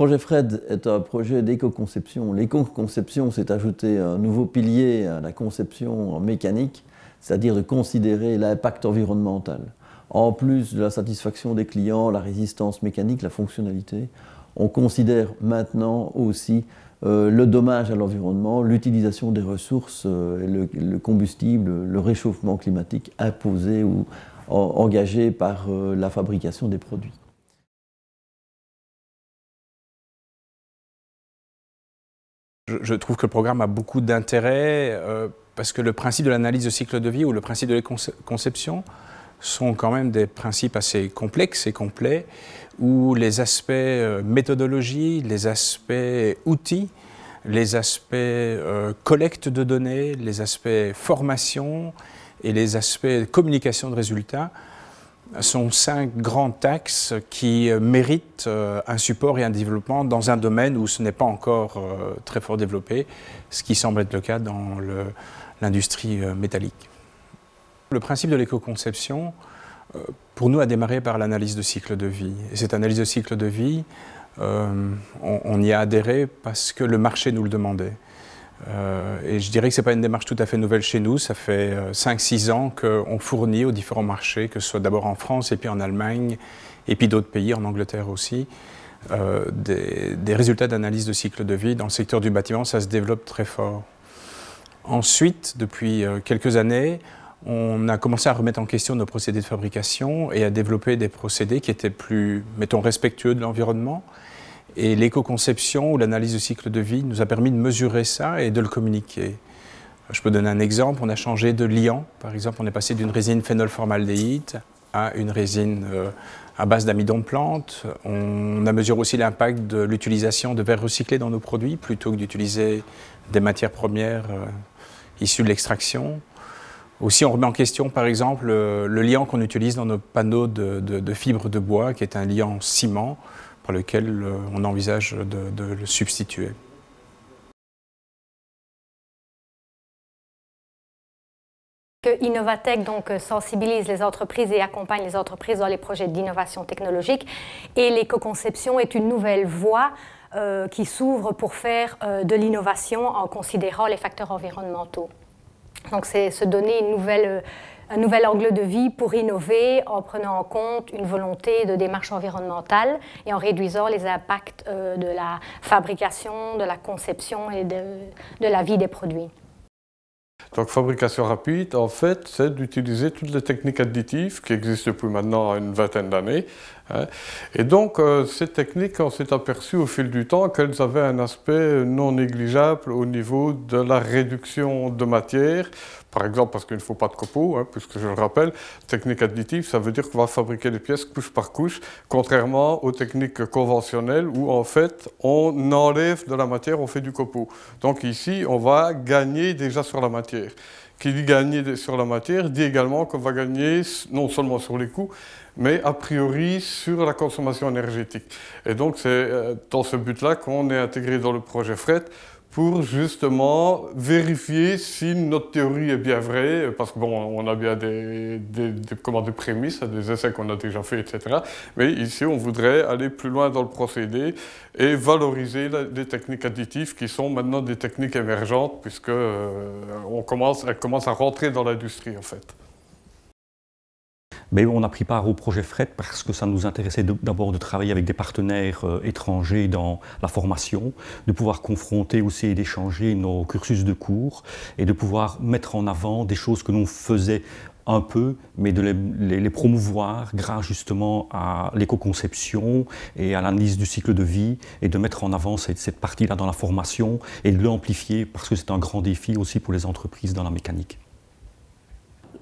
projet FRED est un projet d'éco-conception. L'éco-conception, c'est ajouter un nouveau pilier à la conception en mécanique, c'est-à-dire de considérer l'impact environnemental. En plus de la satisfaction des clients, la résistance mécanique, la fonctionnalité, on considère maintenant aussi le dommage à l'environnement, l'utilisation des ressources, le combustible, le réchauffement climatique imposé ou engagé par la fabrication des produits. Je trouve que le programme a beaucoup d'intérêt parce que le principe de l'analyse de cycle de vie ou le principe de l'éco-conception sont quand même des principes assez complexes et complets où les aspects méthodologie, les aspects outils, les aspects collecte de données, les aspects formation et les aspects communication de résultats sont 5 grands axes qui méritent un support et un développement dans un domaine où ce n'est pas encore très fort développé, ce qui semble être le cas dans l'industrie métallique. Le principe de l'éco-conception, pour nous, a démarré par l'analyse de cycle de vie. Et cette analyse de cycle de vie, on y a adhéré parce que le marché nous le demandait. Et je dirais que ce n'est pas une démarche tout à fait nouvelle chez nous, ça fait 5-6 ans qu'on fournit aux différents marchés, que ce soit d'abord en France et puis en Allemagne, et puis d'autres pays, en Angleterre aussi, des résultats d'analyse de cycle de vie. Dans le secteur du bâtiment, ça se développe très fort. Ensuite, depuis quelques années, on a commencé à remettre en question nos procédés de fabrication et à développer des procédés qui étaient plus, mettons, respectueux de l'environnement. Et l'éco-conception ou l'analyse de cycle de vie nous a permis de mesurer ça et de le communiquer. Je peux donner un exemple, on a changé de liant. Par exemple, on est passé d'une résine phénolformaldéhyde à une résine à base d'amidon de plante. On a mesuré aussi l'impact de l'utilisation de verre recyclé dans nos produits plutôt que d'utiliser des matières premières issues de l'extraction. Aussi, on remet en question, par exemple, le liant qu'on utilise dans nos panneaux de fibres de bois, qui est un liant ciment, par lequel on envisage de le substituer. Innovatech donc sensibilise les entreprises et accompagne les entreprises dans les projets d'innovation technologique, et l'éco-conception est une nouvelle voie qui s'ouvre pour faire de l'innovation en considérant les facteurs environnementaux. Donc c'est se donner un nouvel angle de vie pour innover en prenant en compte une volonté de démarche environnementale et en réduisant les impacts de la fabrication, de la conception et de la vie des produits. Donc fabrication rapide, en fait, c'est d'utiliser toutes les techniques additives qui existent depuis maintenant une vingtaine d'années. Et donc ces techniques, on s'est aperçu au fil du temps qu'elles avaient un aspect non négligeable au niveau de la réduction de matière. Par exemple, parce qu'il ne faut pas de copeaux, puisque je le rappelle, technique additive, ça veut dire qu'on va fabriquer les pièces couche par couche, contrairement aux techniques conventionnelles où en fait on enlève de la matière, on fait du copeau. Donc ici, on va gagner déjà sur la matière. Qui dit gagner sur la matière, dit également qu'on va gagner non seulement sur les coûts, mais a priori sur la consommation énergétique. Et donc c'est dans ce but-là qu'on est intégré dans le projet FRED pour justement vérifier si notre théorie est bien vraie, parce que bon, on a bien des prémices, des essais qu'on a déjà fait, etc. Mais ici, on voudrait aller plus loin dans le procédé et valoriser les techniques additives qui sont maintenant des techniques émergentes, puisque elles commencent à rentrer dans l'industrie en fait. Mais on a pris part au projet FRED parce que ça nous intéressait d'abord de travailler avec des partenaires étrangers dans la formation, de pouvoir confronter aussi et d'échanger nos cursus de cours et de pouvoir mettre en avant des choses que nous faisions un peu, mais de les promouvoir grâce justement à l'éco-conception et à l'analyse du cycle de vie et de mettre en avant cette partie-là dans la formation et de l'amplifier parce que c'est un grand défi aussi pour les entreprises dans la mécanique.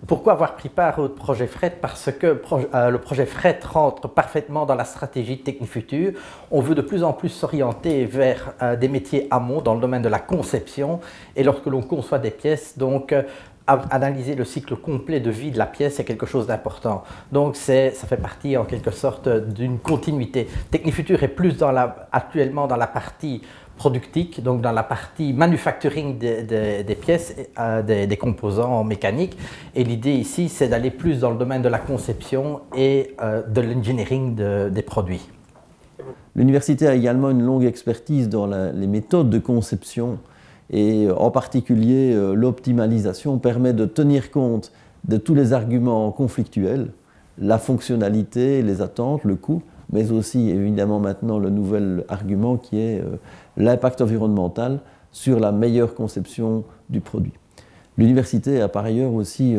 Pourquoi avoir pris part au projet FRED? Parce que le projet FRED rentre parfaitement dans la stratégie Technifutur. On veut de plus en plus s'orienter vers des métiers amont dans le domaine de la conception. Et lorsque l'on conçoit des pièces, donc analyser le cycle complet de vie de la pièce est quelque chose d'important. Donc ça fait partie en quelque sorte d'une continuité. Technifutur est plus actuellement dans la partie productique, donc dans la partie manufacturing des pièces, des composants mécaniques. Et l'idée ici, c'est d'aller plus dans le domaine de la conception et de l'engineering des produits. L'université a également une longue expertise dans les méthodes de conception et en particulier l'optimalisation permet de tenir compte de tous les arguments conflictuels, la fonctionnalité, les attentes, le coût, mais aussi évidemment maintenant le nouvel argument qui est l'impact environnemental sur la meilleure conception du produit. L'université a par ailleurs aussi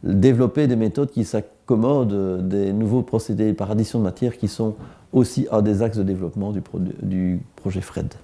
développé des méthodes qui s'accommodent des nouveaux procédés par addition de matière qui sont aussi un des axes de développement du projet FRED.